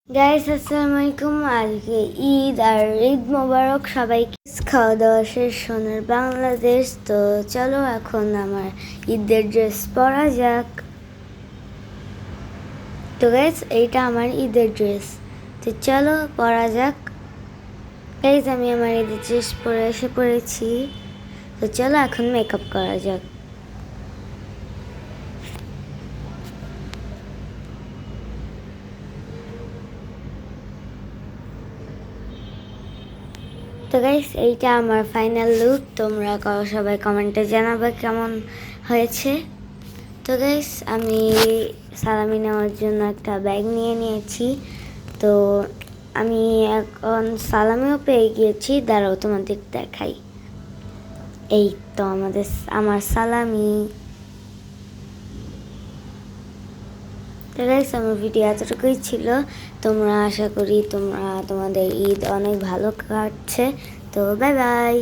Guys আসসালামু আলাইকুম। আজকে ঈদ আর ঈদ মোবারক সবাইকে। খাওয়া দাওয়া শেষ সোনার বাংলাদেশ। তো চলো এখন আমার ঈদের ড্রেস পরা যাক। তো গাইস এইটা আমার ঈদের ড্রেস, তো চলো পরা যাক। গাইস আমি আমার ঈদের ড্রেস পরে এসে পড়েছি, তো চলো এখন মেকআপ করা যাক। তো গাইস এইটা আমার ফাইনাল লুক। তোমরা সবাই কমেন্টে জানাবে কেমন হয়েছে। তো গাইস আমি সালামি নেওয়ার জন্য একটা ব্যাগ নিয়ে নিয়েছি। তো আমি এখন সালামিও পেয়ে গিয়েছি, দাঁড়াও তোমাদের দেখাই। এই তো আমার সালামি। তো গাইস আমার ভিডিও এতটুকুই ছিল। তোমরা আশা করি তোমাদের ঈদ অনেক ভালো কাটছে। তো বাই বাই।